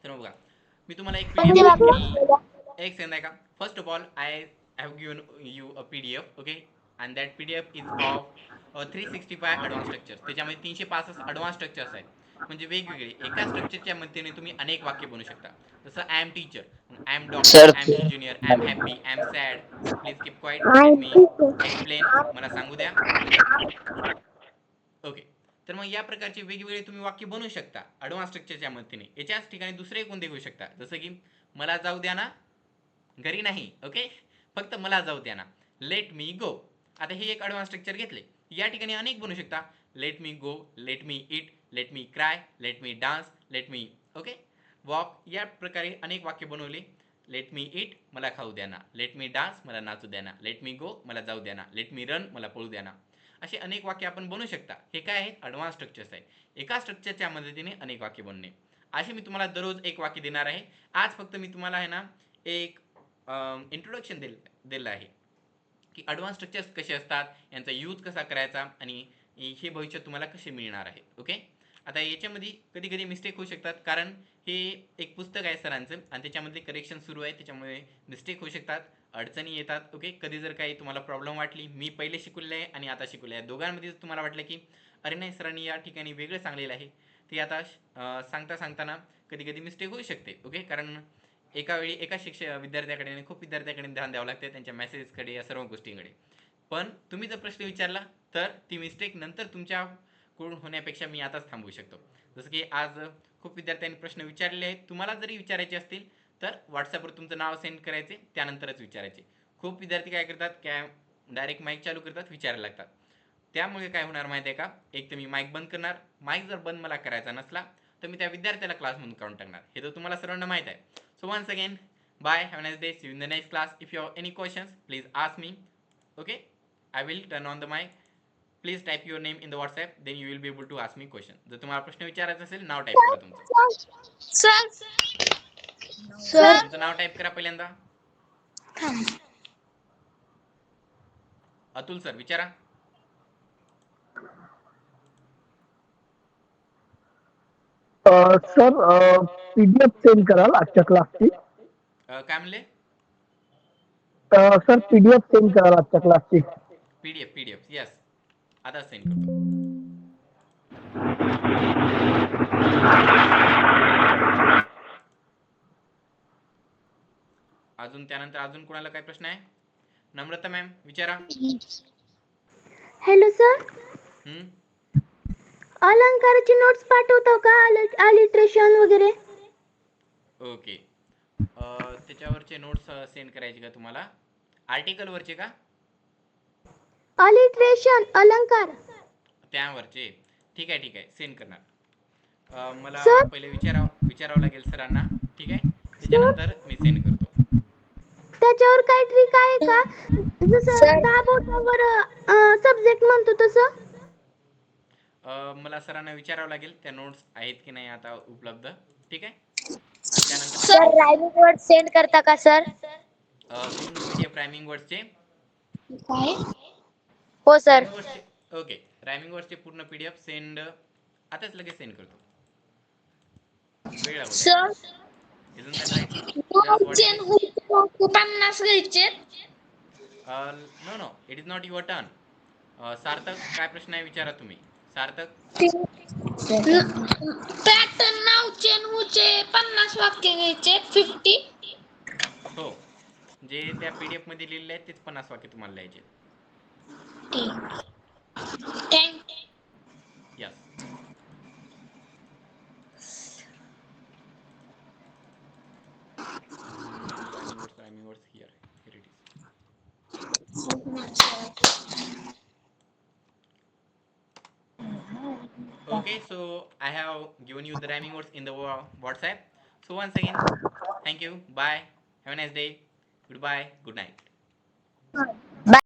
तर बघा, मी तुम्हाला एक पीडीएफ सेंड केली, एक सेंड आहे का. First of all I have given you a PDF, okay, and that PDF is of 365 advance structures. त्याच्यामध्ये 365 ॲडव्हान्स स्ट्रक्चर्स आहेत, म्हणजे वेगवेगळे एका स्ट्रक्चरच्या मदतीने तुम्ही अनेक वाक्य बनवू शकता. जसं I am teacher, I am doctor, sir I am engineer, I am happy, I am sad. Please keep quiet, let me explain, मला सांगू द्या. ओके, तर मग या प्रकारचे वेगवेगळे तुम्ही वाक्य बनवू शकता ॲडव्हान्स स्ट्रक्चरच्या मदतीने. याच्याच ठिकाणी दुसरे कोणते घेऊ शकता, जसं की मला जाऊ द्या ना, घरी नाही, ओके, फक्त मला जाऊ द्या ना, लेट मी गो. आता हे एक ॲडव्हान्स स्ट्रक्चर घेतले, या ठिकाणी अनेक बनवू शकता. Let me go, let me it, let me cry, let me dance, let me okay walk. या प्रकारे अनेक वाक्य बनवले. लेट मी इट, मला खाऊ द्या ना, लेट मी डान्स, मला नाचू द्या ना, लेट मी गो, मला जाऊ द्या ना, लेट मी रन, मला पळू द्या ना. असे अनेक वाक्य आपण बनवू शकता. हे काय आहेत, ॲडव्हान्स स्ट्रक्चर्स आहेत. एका स्ट्रक्चरच्या मदतीने अनेक वाक्य बनणे. असे मी तुम्हाला दररोज एक वाक्य देणार आहे. आज फक्त मी तुम्हाला आहे ना एक इंट्रोडक्शन दिलं आहे की ॲडव्हान्स स्ट्रक्चर्स कसे असतात, यांचा यूज कसा करायचा आणि हे भविष्यात तुम्हाला कसे मिळणार आहे. ओके, आता याच्यामध्ये कधी कधी मिस्टेक होऊ शकतात, कारण हे एक पुस्तक आहे सरांचं आणि त्याच्यामध्ये करेक्शन सुरू आहे, त्याच्यामुळे मिस्टेक होऊ शकतात, अडचणी येतात. ओके, कधी जर काही तुम्हाला प्रॉब्लेम वाटली, मी पहिले शिकवले आहे आणि आता शिकवले आहे, दोघांमध्ये तुम्हाला वाटलं की अरे नाही सरांनी या ठिकाणी वेगळं सांगलेलं आहे, ते आता सांगता सांगताना कधी कधी मिस्टेक होऊ शकते. ओके, कारण एका वेळी एका विद्यार्थ्याकडे खूप विद्यार्थ्याकडे ध्यान द्यावं लागते, त्यांच्या मेसेजेसकडे, या सर्व गोष्टींकडे. पण तुम्ही जर प्रश्न विचारला तर ती मिस्टेक नंतर तुमच्याकडून होण्यापेक्षा मी आताच थांबवू शकतो. जसं की आज खूप विद्यार्थ्यांनी प्रश्न विचारलेले आहेत, तुम्हाला जरी विचारायचे असतील तर व्हॉट्सअपवर तुमचं नाव सेंड करायचे, त्यानंतरच विचारायचे. खूप विद्यार्थी काय करतात, डायरेक्ट माईक चालू करतात, विचारायला लागतात. त्यामुळे काय होणार माहिती आहे का, एक तर मी माईक बंद करणार, माईक जर बंद मला करायचा नसला तर मी त्या विद्यार्थ्याला क्लासमधून काढून टाकणार. हे तर तुम्हाला सर्वांना माहीत आहे. So once again, bye, have a nice day, see you in the next class. If you have any questions please ask me. Okay, I will turn on the mic. Please type your name in the WhatsApp, then you will be able to ask me question. जर तुम्हाला प्रश्न विचारायचा असेल, नाव type करा तुमचं. Sir तुमचं नाव type करा पहिल्यांदा. अतुल सर, विचारा. सर पीडीएफ सेंड कराल आजच्या क्लासची. काय म्हणले. सर पीडीएफ सेंड कराल आजच्या क्लासची. पीडीएफ यस, आता सेंड करतो. अजून त्यानंतर अजून कोणाला काय प्रश्न आहे. नम्रता मॅम, विचारा. हॅलो सर, अलंकाराची नोट्स पाठवतो का, अलिट्रेशन वगैरे. ओके, त्याच्यावरचे नोट्स सेंड करायचे का तुम्हाला, आर्टिकलवरचे का. अलिट्रेशन अलंकार त्यावरचे, ठीक आहे सेंड करणार. मला सर पहिले विचारावं लागेल सरांना, ठीक आहे, सर त्याच्यानंतर मी सेंड करतो. त्याच्यावर काय ट्रिक आहे का, जसं 10 बोटावर सब्जेक्ट म्हणतो तसं. मला सरांना विचारावं लागेल त्या नोट्स आहेत की नाही आता उपलब्ध, ठीक आहे. आणि त्यानंतर सर रायमिंग वर्ड सेंड करता का सर. पूर्ण पीडीएफ रायमिंग वर्डचे. हो सर. रायमिंग वर्डचे, ओके, रायमिंग वर्डचे पूर्ण पीडीएफ सेंड, आताच लगेच सेंड करतो. वेळ लागू द्या. Sir Isn't that right? Just what it is. 50 घ्यायचे. No, it is not your turn. Sarthak, काय प्रश्न आहे विचारा तुम्ही. सार्थक, पॅटर्न नावचे नूचे 50 वाक्य घ्यायचे. 50. हो, जे त्या पीडीएफ मध्ये लिहिलेले आहेत तेच 50 वाक्य तुम्हाला लिहायचे. Thank yes. Rhyming words here it is. Okay, so I have given you the rhyming words in the WhatsApp. So once again, thank you, bye, have a nice day, goodbye, good night.